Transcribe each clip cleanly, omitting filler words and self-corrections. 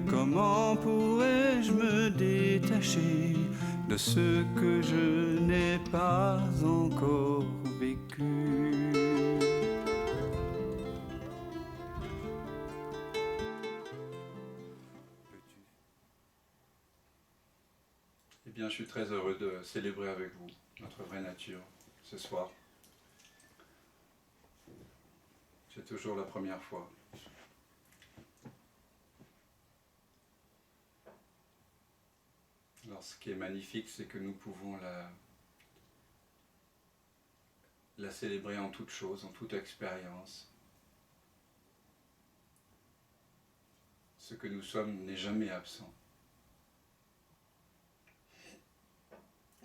Comment pourrais-je me détacher de ce que je n'ai pas encore vécu? Eh bien, je suis très heureux de célébrer avec vous notre vraie nature ce soir. C'est toujours la première fois. Alors, ce qui est magnifique, c'est que nous pouvons la célébrer en toute chose, en toute expérience. Ce que nous sommes n'est jamais absent.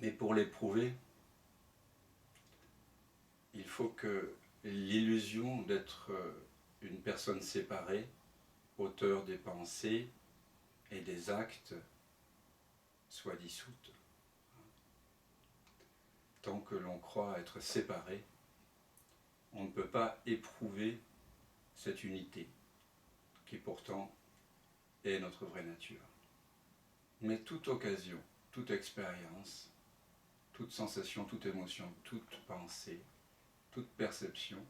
Mais pour l'éprouver, il faut que l'illusion d'être une personne séparée, auteur des pensées et des actes, soit dissoute. Tant que l'on croit être séparé, on ne peut pas éprouver cette unité, qui pourtant est notre vraie nature. Mais toute occasion, toute expérience, toute sensation, toute émotion, toute pensée, toute perception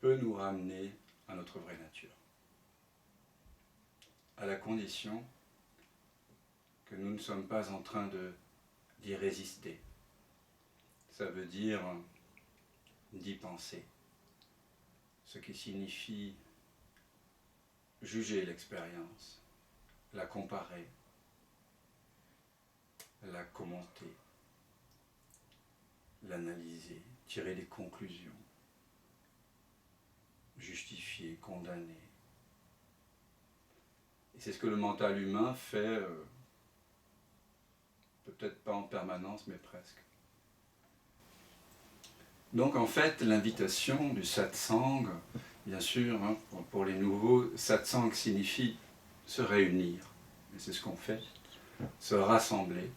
peut nous ramener à notre vraie nature, à la condition que nous ne sommes pas en train d'y résister. Ça veut dire d'y penser, ce qui signifie juger l'expérience, la comparer, la commenter, l'analyser, tirer des conclusions, justifier, condamner. Et c'est ce que le mental humain fait, peut-être pas en permanence, mais presque. Donc en fait, l'invitation du satsang, bien sûr, hein, pour les nouveaux, satsang signifie se réunir, et c'est ce qu'on fait, se rassembler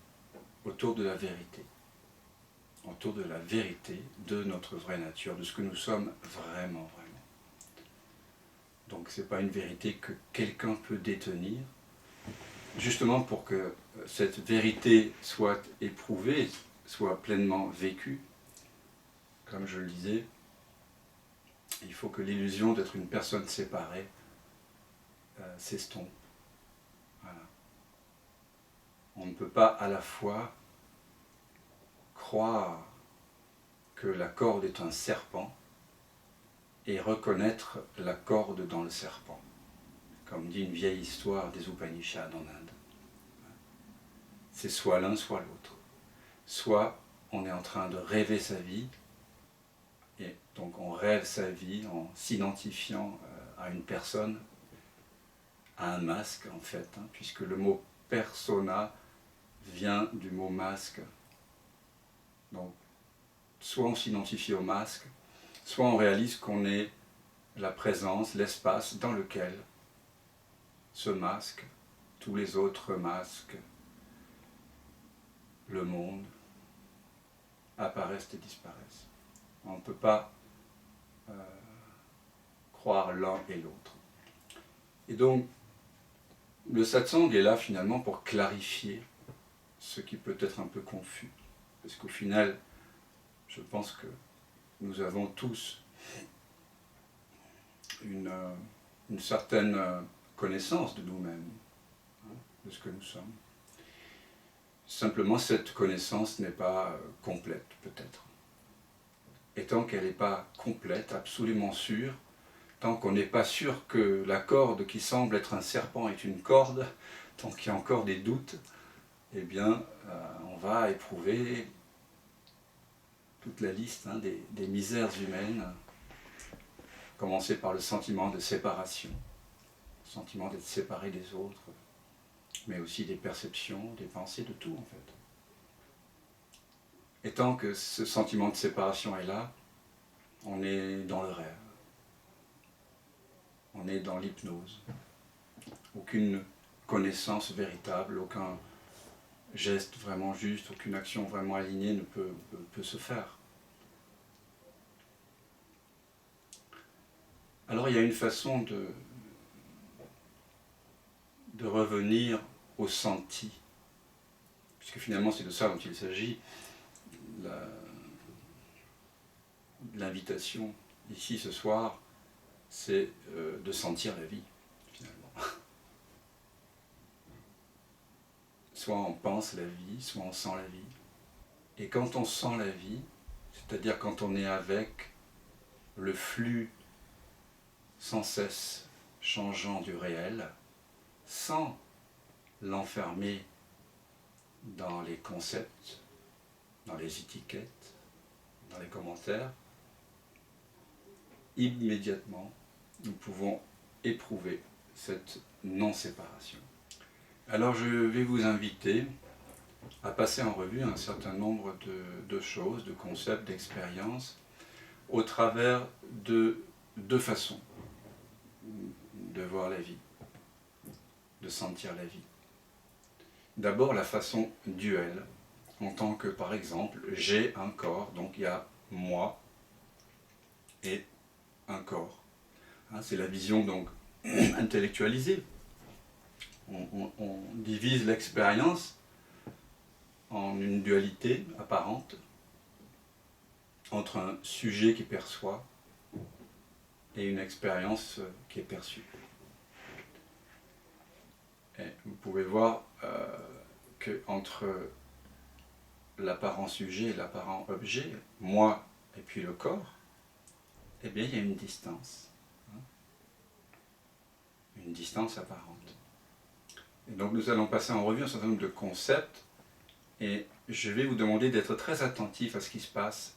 autour de la vérité, autour de la vérité de notre vraie nature, de ce que nous sommes vraiment, vraiment. Donc ce n'est pas une vérité que quelqu'un peut détenir, justement pour que cette vérité soit éprouvée, soit pleinement vécue. Comme je le disais, il faut que l'illusion d'être une personne séparée s'estompe. Voilà. On ne peut pas à la fois croire que la corde est un serpent et reconnaître la corde dans le serpent, comme dit une vieille histoire des Upanishads en Inde. C'est soit l'un, soit l'autre. Soit on est en train de rêver sa vie, et donc on rêve sa vie en s'identifiant à une personne, à un masque en fait, hein, puisque le mot persona vient du mot masque. Donc soit on s'identifie au masque, soit on réalise qu'on est la présence, l'espace dans lequel ce masque, tous les autres masques, le monde, apparaissent et disparaissent. On ne peut pas croire l'un et l'autre. Et donc, le satsang est là finalement pour clarifier ce qui peut être un peu confus. Parce qu'au final, je pense que nous avons tous une certaine connaissance de nous-mêmes, hein, de ce que nous sommes. Simplement, cette connaissance n'est pas complète, peut-être. Et tant qu'elle n'est pas complète, absolument sûre, tant qu'on n'est pas sûr que la corde qui semble être un serpent est une corde, tant qu'il y a encore des doutes, eh bien, on va éprouver toute la liste hein, des misères humaines, commencer par le sentiment de séparation, le sentiment d'être séparé des autres, mais aussi des perceptions, des pensées, de tout en fait. Et tant que ce sentiment de séparation est là, on est dans le rêve, on est dans l'hypnose. Aucune connaissance véritable, aucun geste vraiment juste, aucune action vraiment alignée ne peut se faire. Alors il y a une façon de revenir au senti, puisque finalement c'est de ça dont il s'agit. L'invitation ici ce soir, c'est de sentir la vie, finalement. Soit on pense la vie, soit on sent la vie. Et quand on sent la vie, c'est-à-dire quand on est avec le flux sans cesse changeant du réel, sans l'enfermer dans les concepts, dans les étiquettes, dans les commentaires, immédiatement, nous pouvons éprouver cette non-séparation. Alors je vais vous inviter à passer en revue un certain nombre de choses, de concepts, d'expériences, au travers de deux façons de voir la vie, de sentir la vie. D'abord la façon duelle, en tant que, par exemple, j'ai un corps, donc il y a moi et un corps. C'est la vision donc intellectualisée. On divise l'expérience en une dualité apparente entre un sujet qui perçoit et une expérience qui est perçue. Et vous pouvez voir qu'entre l'apparent sujet et l'apparent objet, moi et puis le corps, eh bien il y a une distance. Une distance apparente. Et donc nous allons passer en revue un certain nombre de concepts et je vais vous demander d'être très attentif à ce qui se passe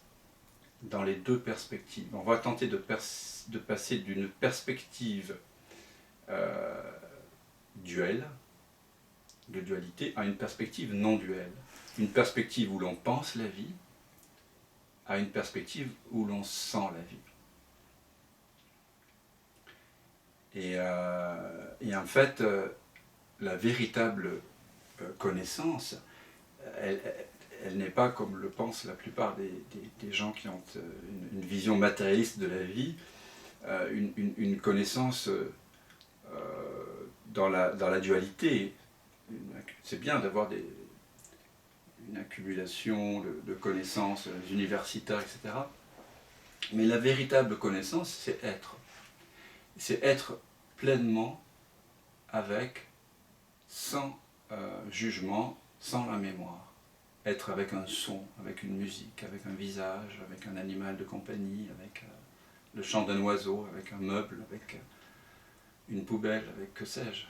dans les deux perspectives. On va tenter de passer d'une perspective duelle, de dualité, à une perspective non duelle. Une perspective où l'on pense la vie, à une perspective où l'on sent la vie. Et en fait, la véritable connaissance, elle n'est pas, comme le pensent la plupart des gens qui ont une vision matérialiste de la vie, une connaissance dans la dualité. C'est bien d'avoir une accumulation de connaissances universitaires, etc. Mais la véritable connaissance, c'est être. C'est être pleinement avec, sans jugement, sans la mémoire. Être avec un son, avec une musique, avec un visage, avec un animal de compagnie, avec le chant d'un oiseau, avec un meuble, avec une poubelle, avec que sais-je.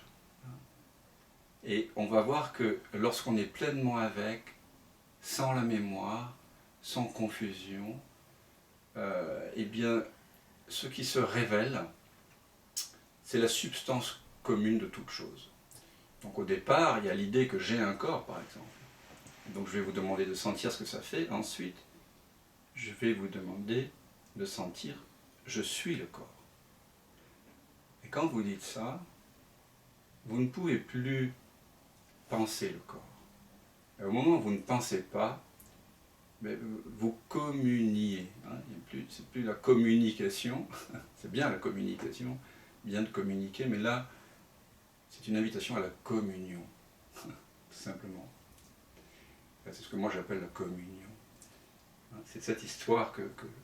Et on va voir que lorsqu'on est pleinement avec, sans la mémoire, sans confusion, eh bien, ce qui se révèle, c'est la substance commune de toute chose. Donc au départ, il y a l'idée que j'ai un corps, par exemple. Donc je vais vous demander de sentir ce que ça fait. Ensuite, je vais vous demander de sentir « je suis le corps ». Et quand vous dites ça, vous ne pouvez plus penser le corps. Et au moment où vous ne pensez pas, vous communiez. C'est plus la communication, c'est bien la communication, bien de communiquer, mais là, c'est une invitation à la communion, tout simplement. C'est ce que moi j'appelle la communion. C'est cette histoire que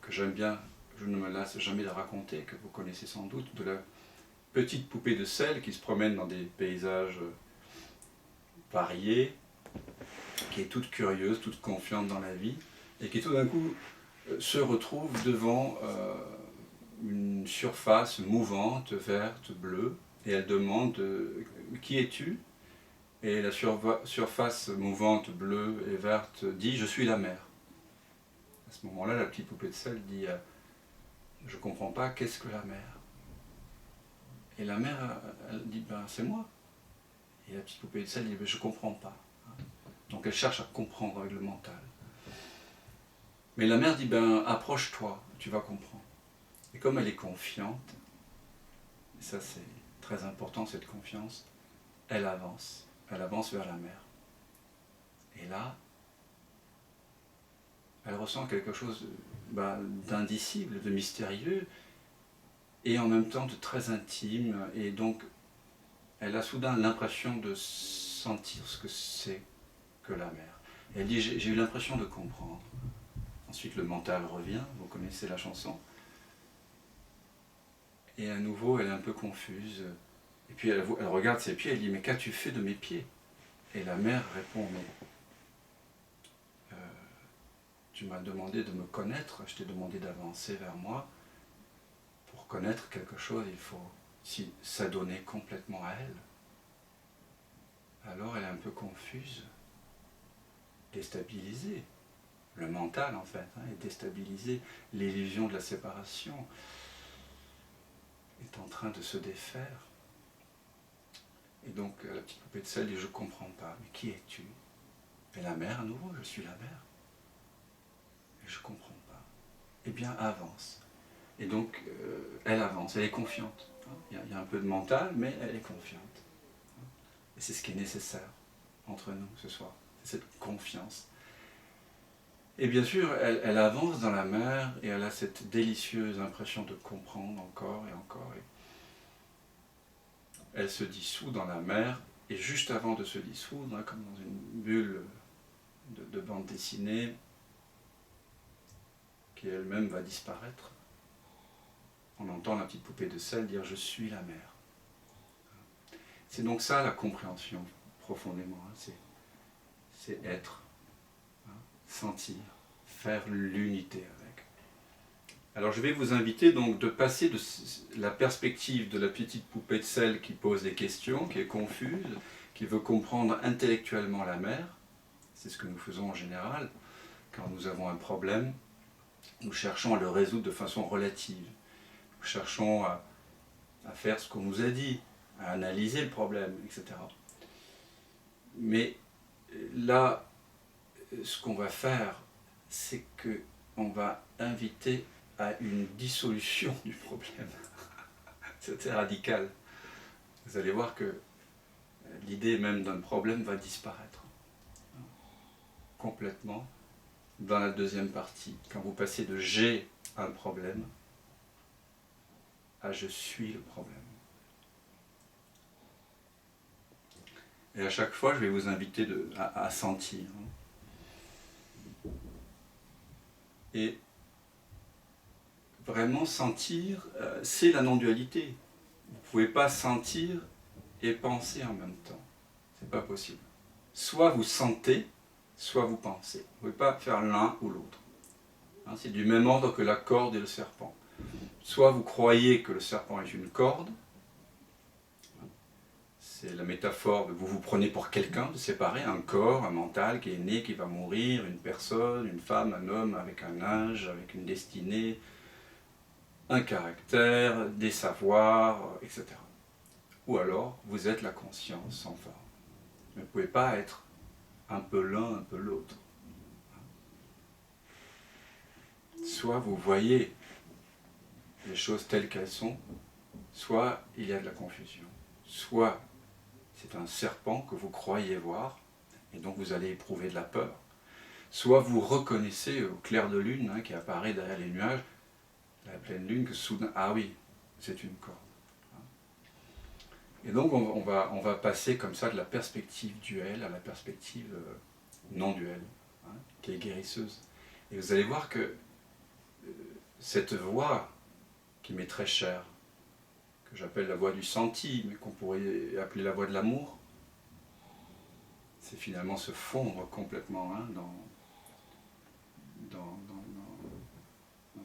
j'aime bien, je ne me lasse jamais de raconter, que vous connaissez sans doute, de la petite poupée de sel qui se promène dans des paysages variés, qui est toute curieuse, toute confiante dans la vie, et qui tout d'un coup se retrouve devant une surface mouvante, verte, bleue, et elle demande « Qui es-tu » Et la surface mouvante, bleue et verte dit « Je suis la mer ». À ce moment-là, la petite poupée de sel dit « Je ne comprends pas, qu'est-ce que la mer ?» Et la mer, elle dit « C'est moi ». Et la petite poupée de sel dit « Je ne comprends pas ». Donc elle cherche à comprendre avec le mental. Mais la mère dit, approche-toi, tu vas comprendre. Et comme elle est confiante, et ça c'est très important cette confiance, elle avance vers la mer. Et là, elle ressent quelque chose d'indicible, de mystérieux, et en même temps de très intime, et donc elle a soudain l'impression de sentir ce que c'est que la mer. Et elle dit, j'ai eu l'impression de comprendre. Ensuite, le mental revient, vous connaissez la chanson. Et à nouveau, elle est un peu confuse. Et puis elle regarde ses pieds, elle dit, mais qu'as-tu fait de mes pieds? Et la mère répond, mais tu m'as demandé de me connaître, je t'ai demandé d'avancer vers moi. Pour connaître quelque chose, il faut s'adonner complètement à elle. Alors elle est un peu confuse, déstabilisée. Le mental, en fait, est déstabilisé. L'illusion de la séparation est en train de se défaire. Et donc, la petite poupée de sel dit, je ne comprends pas, mais qui es-tu? Et la mère, à nouveau, je suis la mère. Et je ne comprends pas. Eh bien, avance. Et donc, elle avance, elle est confiante. Il y a un peu de mental, mais elle est confiante. Et c'est ce qui est nécessaire entre nous ce soir, c'est cette confiance. Et bien sûr, elle avance dans la mer et elle a cette délicieuse impression de comprendre encore et encore. Et elle se dissout dans la mer et juste avant de se dissoudre, comme dans une bulle de bande dessinée, qui elle-même va disparaître, on entend la petite poupée de sel dire « Je suis la mer ». C'est donc ça la compréhension, profondément. C'est être, sentir, faire l'unité avec. Alors je vais vous inviter donc de passer de la perspective de la petite poupée de sel qui pose des questions, qui est confuse, qui veut comprendre intellectuellement la mer. C'est ce que nous faisons en général. Quand nous avons un problème, nous cherchons à le résoudre de façon relative. Nous cherchons à faire ce qu'on nous a dit, à analyser le problème, etc. Mais là, ce qu'on va faire, c'est qu'on va inviter à une dissolution du problème. C'était radical. Vous allez voir que l'idée même d'un problème va disparaître complètement dans la deuxième partie. Quand vous passez de « j'ai un problème » à « je suis le problème ». Et à chaque fois, je vais vous inviter à sentir. Et vraiment sentir, c'est la non-dualité. Vous ne pouvez pas sentir et penser en même temps. Ce n'est pas possible. Soit vous sentez, soit vous pensez. Vous ne pouvez pas faire l'un ou l'autre. C'est du même ordre que la corde et le serpent. Soit vous croyez que le serpent est une corde, c'est la métaphore de vous vous prenez pour quelqu'un de séparé, un corps, un mental qui est né, qui va mourir, une personne, une femme, un homme avec un âge, avec une destinée, un caractère, des savoirs, etc. Ou alors, vous êtes la conscience sans forme. Mais vous ne pouvez pas être un peu l'un, un peu l'autre. Soit vous voyez les choses telles qu'elles sont, soit il y a de la confusion. Soit c'est un serpent que vous croyez voir, et donc vous allez éprouver de la peur. Soit vous reconnaissez au clair de lune qui apparaît derrière les nuages, la pleine lune, que soudain, ah oui, c'est une corde. Et donc on va passer comme ça de la perspective duel à la perspective non-duel, qui est guérisseuse. Et vous allez voir que cette voie qui m'est très chère, que j'appelle la voie du senti, mais qu'on pourrait appeler la voie de l'amour, c'est finalement se fondre complètement dans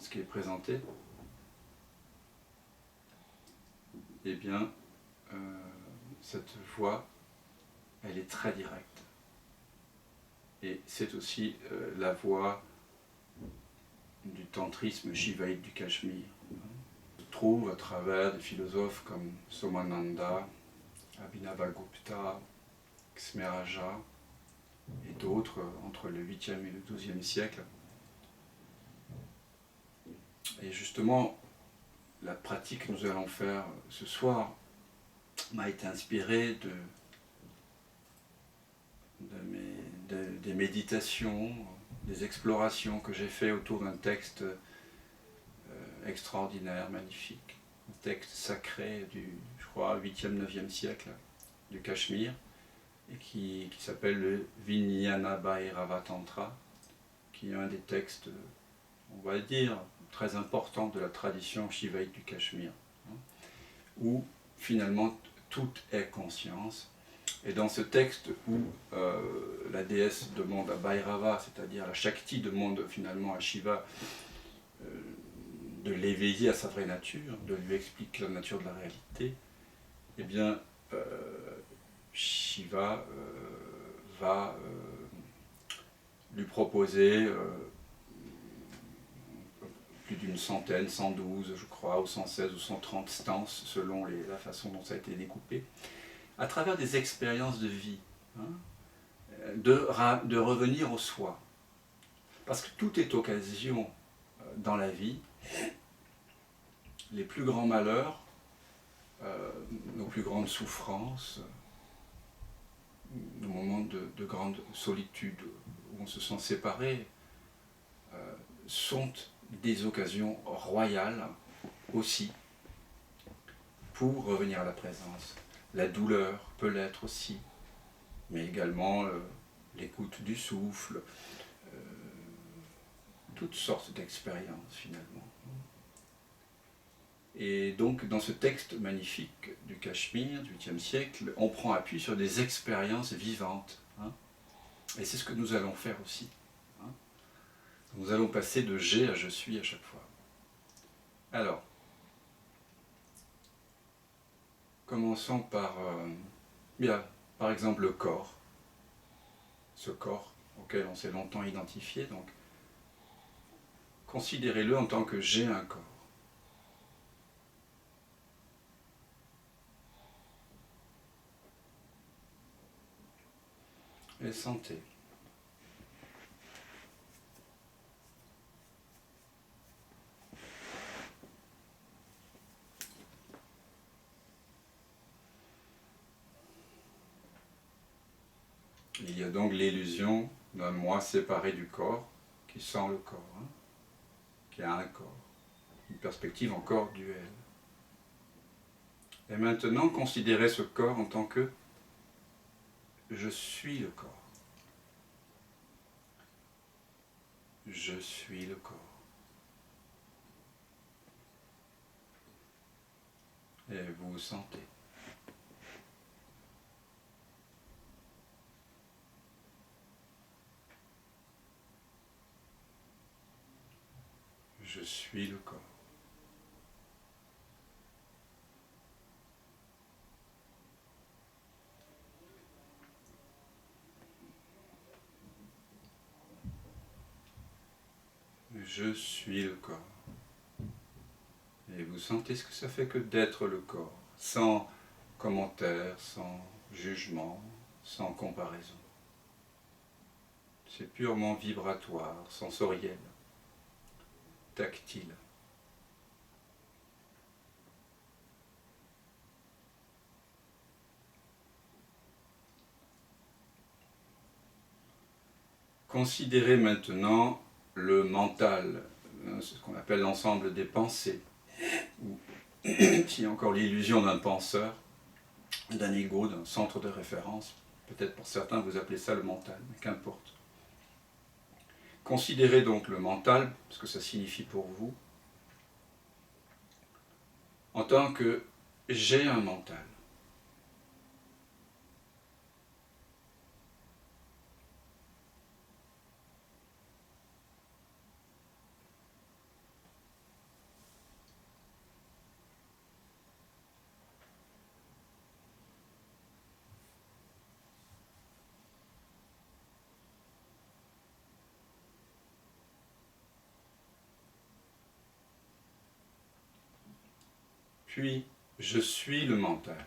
ce qui est présenté. Eh bien, cette voie, elle est très directe. Et c'est aussi la voie du tantrisme shivaïte du Cachemire. On trouve à travers des philosophes comme Somananda, Abhinavagupta, Ksmeraja et d'autres entre le 8e et le 12e siècle. Et justement, la pratique que nous allons faire ce soir m'a été inspirée des méditations, des explorations que j'ai fait autour d'un texte extraordinaire, magnifique, un texte sacré du, je crois, 8e, 9e siècle, du Cachemire, et qui s'appelle le Vijnana Bhairava Tantra, qui est un des textes, on va dire, très importants de la tradition shivaïte du Cachemire, hein, où finalement tout est conscience. Et dans ce texte où la déesse demande à Bhairava, c'est-à-dire la Shakti demande finalement à Shiva de l'éveiller à sa vraie nature, de lui expliquer la nature de la réalité, eh bien Shiva va lui proposer plus d'une centaine, 112 je crois, ou 116 ou 130 stances selon la façon dont ça a été découpé, à travers des expériences de vie, hein, de revenir au soi. Parce que tout est occasion dans la vie. Les plus grands malheurs, nos plus grandes souffrances, nos moments de grande solitude où on se sent séparé, sont des occasions royales aussi pour revenir à la présence. La douleur peut l'être aussi, mais également l'écoute du souffle, toutes sortes d'expériences finalement. Et donc dans ce texte magnifique du Cachemire du 8e siècle, on prend appui sur des expériences vivantes, hein, et c'est ce que nous allons faire aussi. Hein. Nous allons passer de j'ai à je suis à chaque fois. Alors, commençons par exemple le corps, ce corps auquel on s'est longtemps identifié, donc considérez-le en tant que j'ai un corps. Et sentez. Il y a donc l'illusion d'un moi séparé du corps, qui sent le corps, hein, qui a un corps, une perspective encore duelle. Et maintenant, considérez ce corps en tant que je suis le corps. Je suis le corps. Et vous vous sentez. Je suis le corps. Je suis le corps. Et vous sentez ce que ça fait que d'être le corps, sans commentaire, sans jugement, sans comparaison. C'est purement vibratoire, sensoriel, tactile. Considérez maintenant le mental, ce qu'on appelle l'ensemble des pensées, ou s'il y a encore l'illusion d'un penseur, d'un ego, d'un centre de référence. Peut-être pour certains vous appelez ça le mental, mais qu'importe. Considérez donc le mental, ce que ça signifie pour vous, en tant que j'ai un mental. Puis, je suis le mental.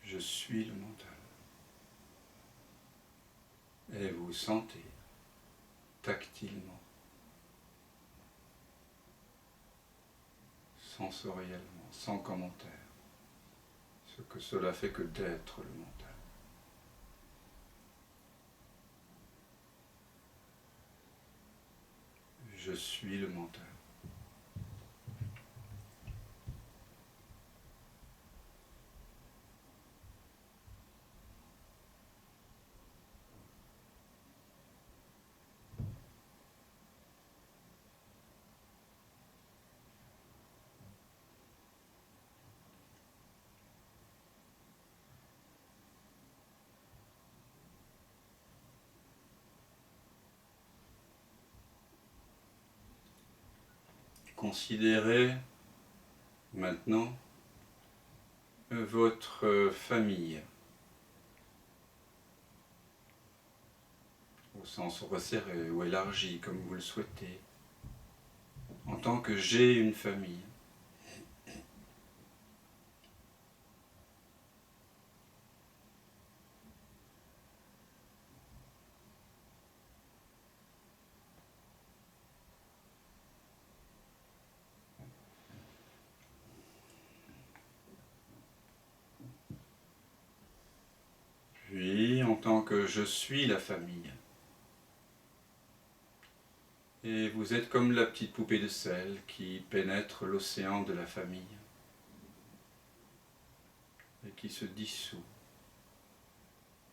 Je suis le mental. Et vous sentez tactilement, sensoriellement, sans commentaire, ce que cela fait que d'être le mental. Je suis le mental. considérez maintenant votre famille, au sens resserré ou élargi, comme vous le souhaitez, en tant que j'ai une famille. Puis, en tant que je suis la famille, et vous êtes comme la petite poupée de sel qui pénètre l'océan de la famille et qui se dissout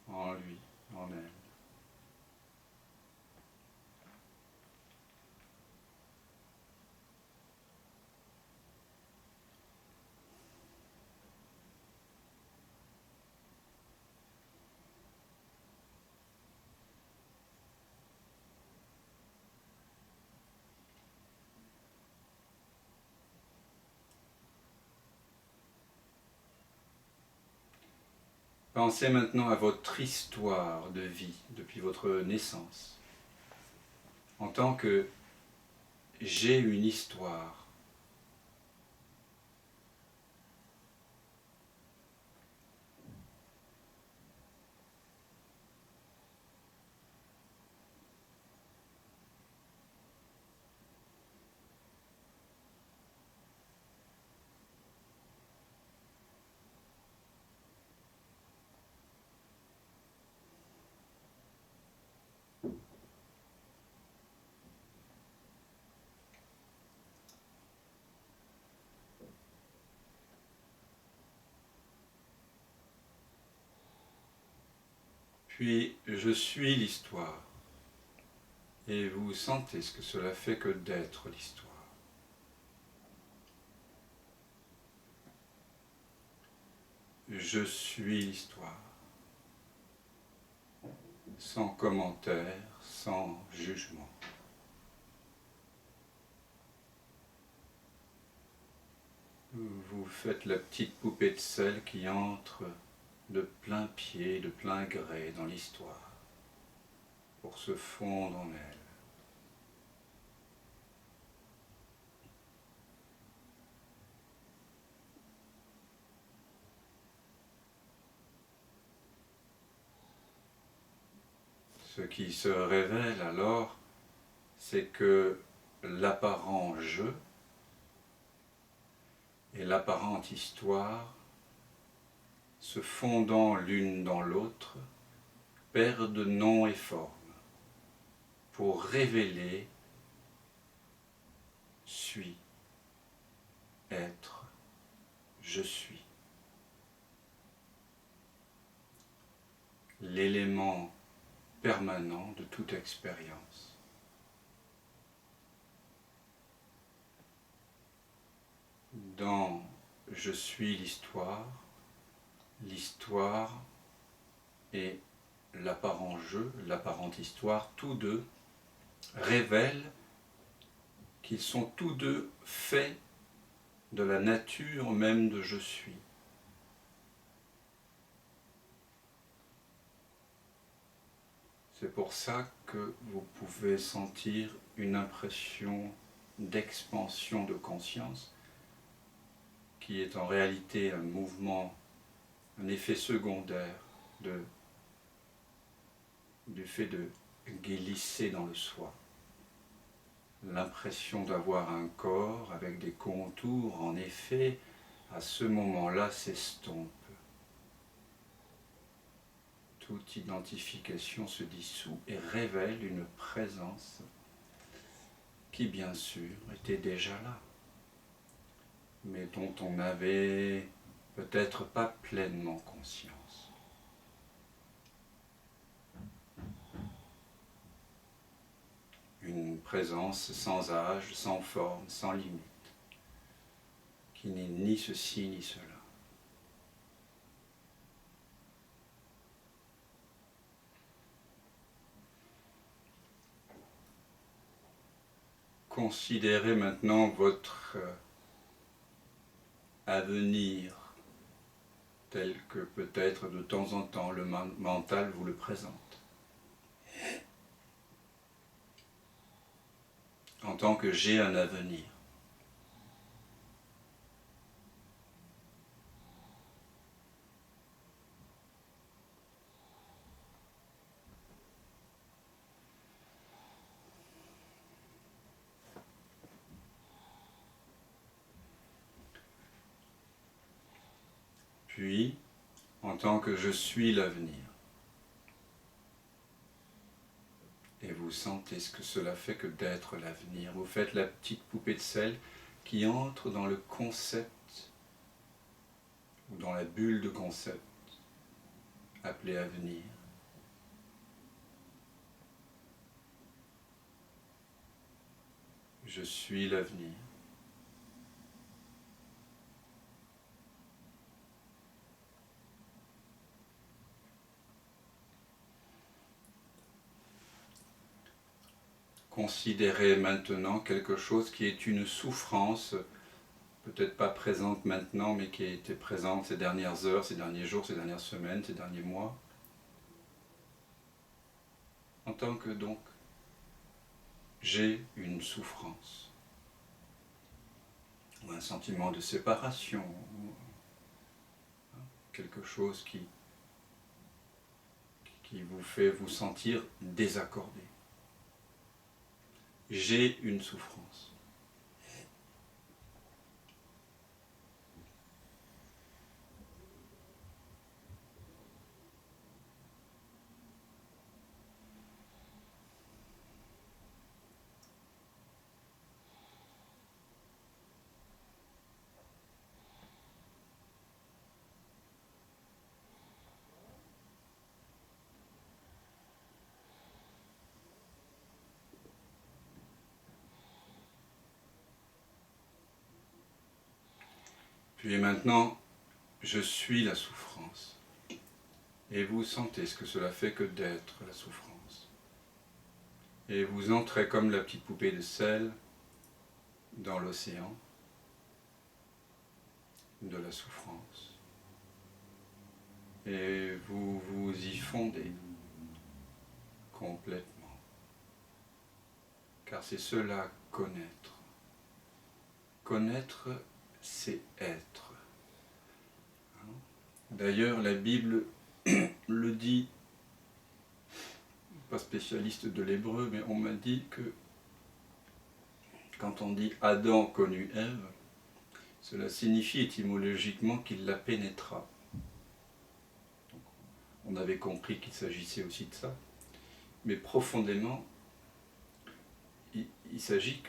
en lui, en elle. Pensez maintenant à votre histoire de vie depuis votre naissance. En tant que j'ai une histoire, puis je suis l'histoire. Et vous sentez ce que cela fait que d'être l'histoire. Je suis l'histoire. Sans commentaire, sans jugement. Vous faites la petite poupée de sel qui entre de plein pied, de plein gré dans l'histoire, pour se fondre en elle. Ce qui se révèle alors, c'est que l'apparent jeu et l'apparente histoire, se fondant l'une dans l'autre, perdent nom et forme pour révéler suis, être, je suis. L'élément permanent de toute expérience. Dans je suis l'histoire, l'histoire et l'apparent jeu, l'apparente histoire, tous deux révèlent qu'ils sont tous deux faits de la nature même de je suis. C'est pour ça que vous pouvez sentir une impression d'expansion de conscience qui est en réalité un mouvement, un effet secondaire du fait de glisser dans le soi. L'impression d'avoir un corps avec des contours, en effet, à ce moment-là s'estompe. Toute identification se dissout et révèle une présence qui, bien sûr, était déjà là, mais dont on n'avait peut-être pas pleinement conscience. Une présence sans âge, sans forme, sans limite, qui n'est ni ceci ni cela. considérez maintenant votre avenir tel que peut-être de temps en temps le mental vous le présente. En tant que j'ai un avenir. Puis, en tant que je suis l'avenir. Et vous sentez ce que cela fait que d'être l'avenir. Vous faites la petite poupée de sel qui entre dans le concept, ou dans la bulle de concept, appelée avenir. Je suis l'avenir. Considérez maintenant quelque chose qui est une souffrance, peut-être pas présente maintenant, mais qui a été présente ces dernières heures, ces derniers jours, ces dernières semaines, ces derniers mois. En tant que donc, j'ai une souffrance, ou un sentiment de séparation, ou quelque chose qui vous fait vous sentir désaccordé. J'ai une souffrance. Puis maintenant, je suis la souffrance. Et vous sentez ce que cela fait que d'être la souffrance. Et vous entrez comme la petite poupée de sel dans l'océan de la souffrance. Et vous vous y fondez complètement. Car c'est cela, connaître. Connaître, c'est être. D'ailleurs, la Bible le dit, pas spécialiste de l'hébreu, mais on m'a dit que quand on dit Adam connut Ève, cela signifie étymologiquement qu'il la pénétra. On avait compris qu'il s'agissait aussi de ça, mais profondément, il s'agit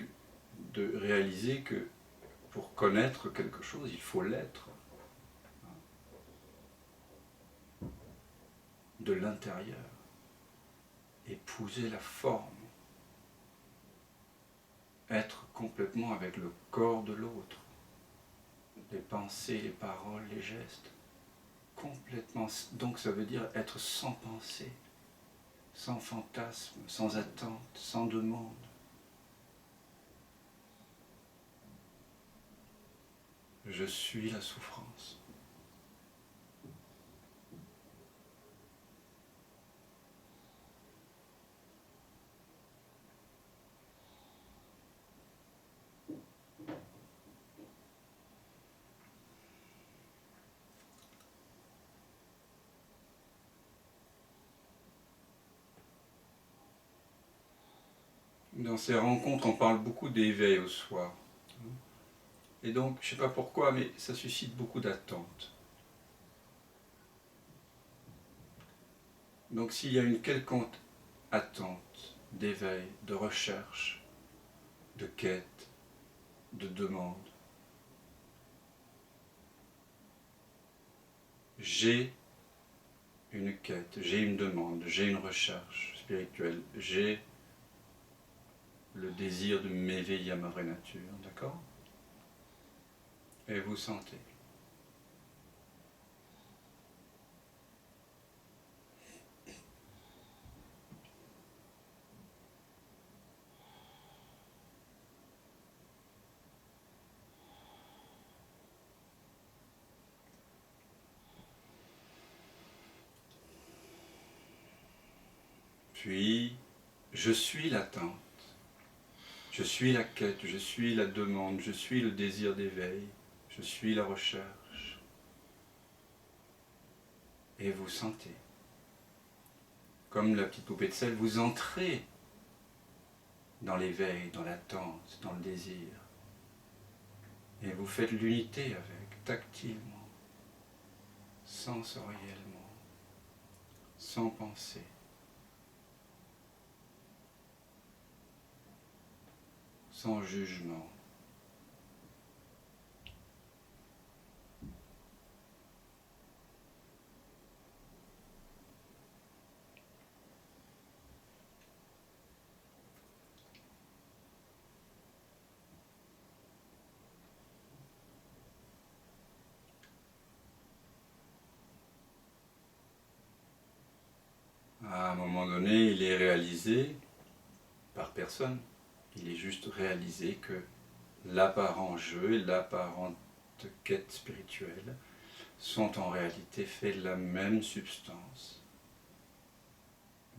de réaliser que pour connaître quelque chose, il faut l'être. De l'intérieur, épouser la forme, être complètement avec le corps de l'autre, les pensées, les paroles, les gestes, complètement. Donc ça veut dire être sans pensée, sans fantasme, sans attente, sans demande. Je suis la souffrance. Dans ces rencontres, on parle beaucoup d'éveil au soir. Et donc, je ne sais pas pourquoi, mais ça suscite beaucoup d'attentes. Donc s'il y a une quelconque attente, d'éveil, de recherche, de quête, de demande, j'ai une quête, j'ai une demande, j'ai une recherche spirituelle, j'ai le désir de m'éveiller à ma vraie nature, d'accord? Et vous sentez. Puis, je suis l'attente, je suis la quête, je suis la demande, je suis le désir d'éveil, je suis la recherche. Et vous sentez, comme la petite poupée de sel, vous entrez dans l'éveil, dans l'attente, dans le désir. Et vous faites l'unité avec, tactilement, sensoriellement, sans penser. Sans jugement. À un moment donné, il est réalisé par personne. Il est juste réalisé que l'apparent jeu et l'apparente quête spirituelle sont en réalité faits de la même substance,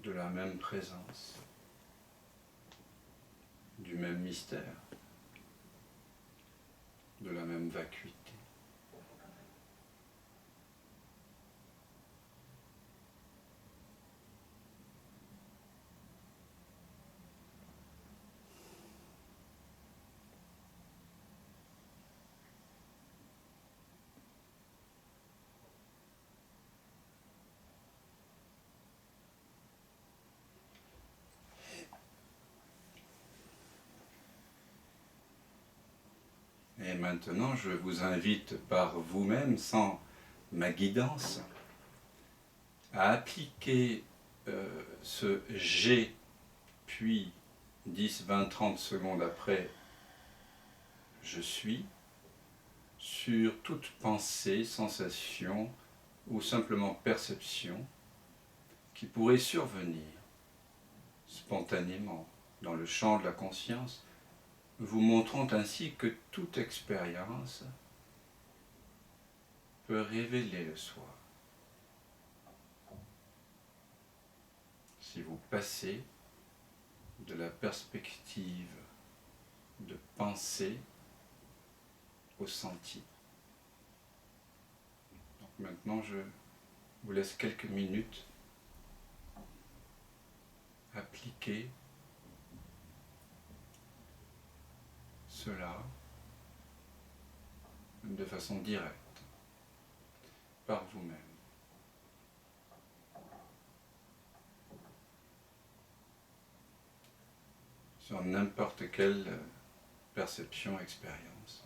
de la même présence, du même mystère, de la même vacuité. Et maintenant, je vous invite par vous-même, sans ma guidance, à appliquer ce j'ai, puis 10, 20, 30 secondes après je suis, sur toute pensée, sensation ou simplement perception qui pourrait survenir spontanément dans le champ de la conscience, vous montrant ainsi que toute expérience peut révéler le soi. Si vous passez de la perspective de pensée au senti. Donc maintenant, je vous laisse quelques minutes appliquer cela de façon directe, par vous-même. Sur n'importe quelle perception, expérience.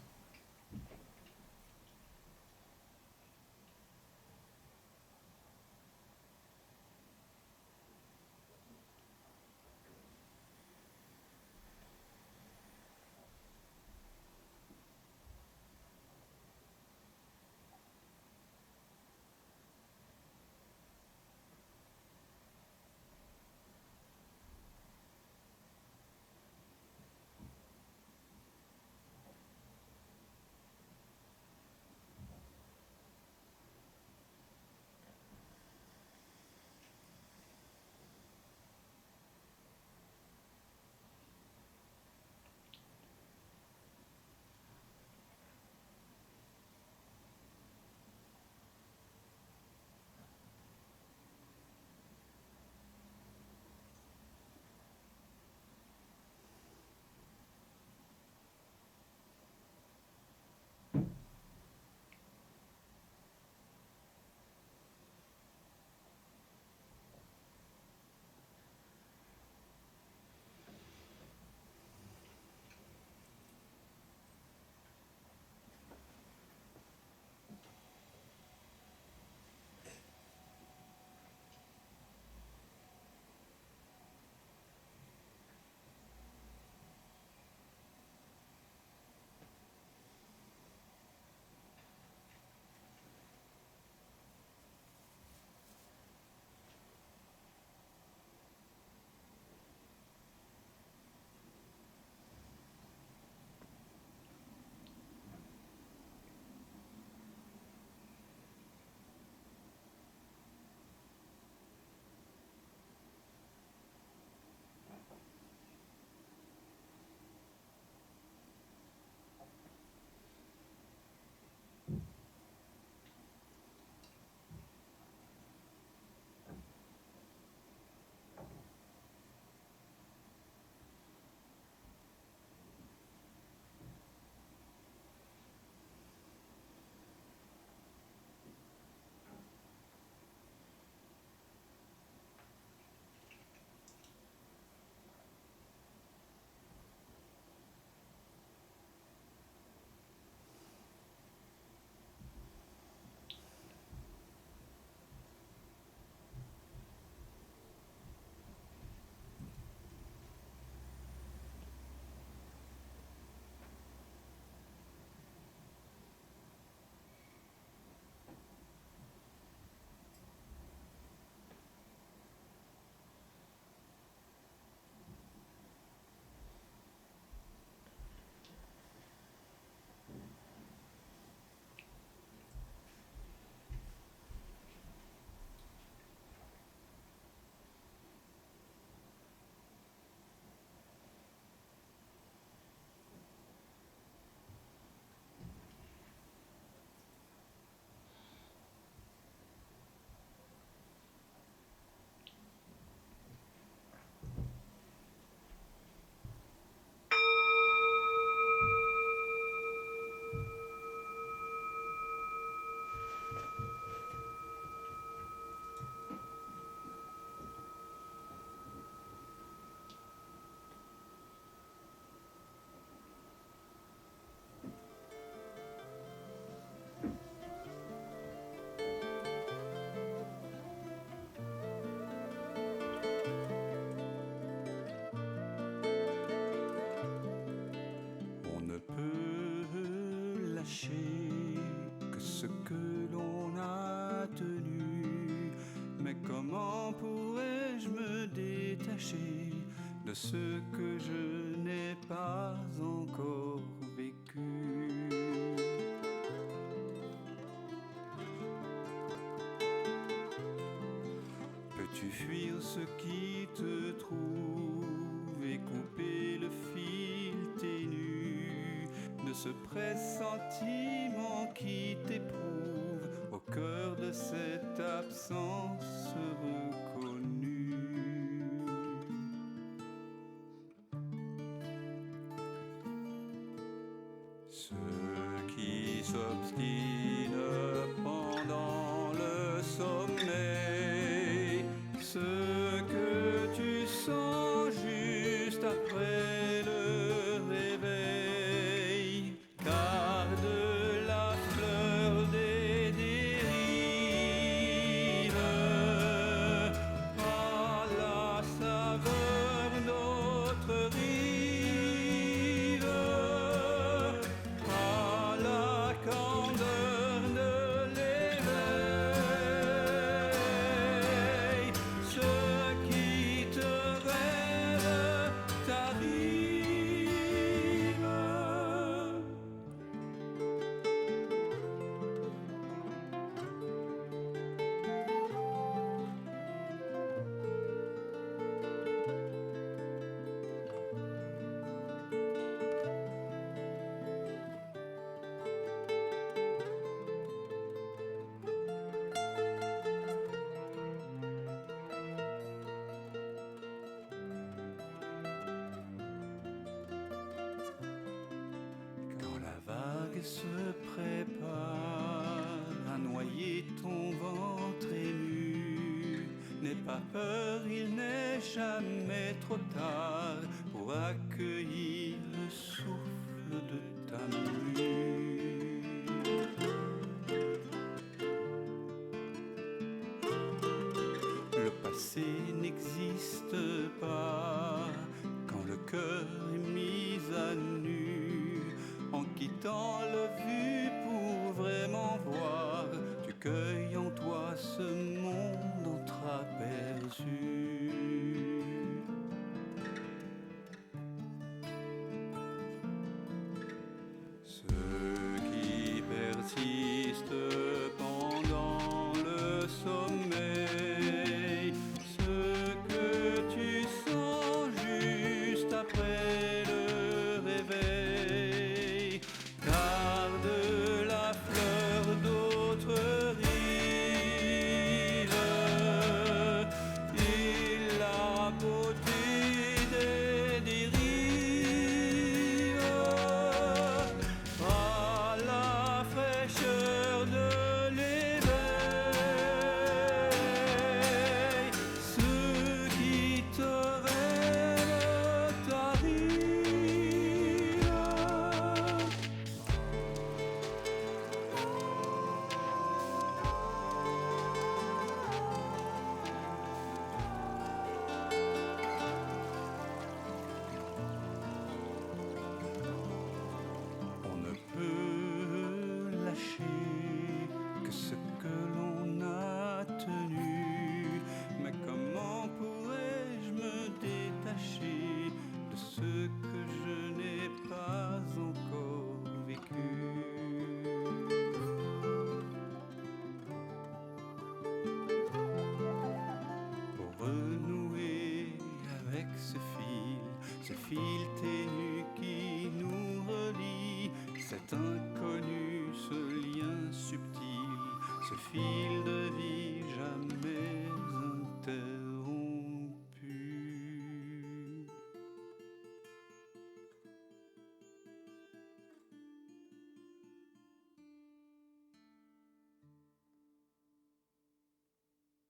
que l'on a tenu. Mais comment pourrais-je me détacher de ce que je n'ai pas encore vécu? Peux-tu fuir ce qui te trouve et couper le fil ténu de ce pressentiment qui t'éprouve au cœur de cette absence reconnue? Ceux qui s'obstinent pendant le sommeil, ce que tu sens juste après le réveil, garde la fleur des dérives à la saveur d'autres rives, à la candeur de l'éveil. Ce qui te rêve t'arrive. Quand la vague se prépare à noyer ton ventre nu, n'aie pas peur, il n'est jamais trop tard pour accueillir le souffle de ta mue. Le passé n'existe pas quand le cœur est mis à nu. En quittant le vu pour vraiment voir, tu cueilles en toi ce monde entreaperçu. Ceux qui persistent pendant le sommeil, ce que tu sens juste après le réveil, garde la fleur d'autres rives et la beauté des dérives, à la fraîcheur de l'éveil. Ce qui te rêve t'arrive. On ne peut lâcher que ce que l'on a tenu. Mais comment pourrais-je me détacher de ce que je n'ai pas encore vécu? Pour renouer avec ce fil ténu qui nous relie, cet inconnu, ce lien subtil, ce fil de vie jamais interdit.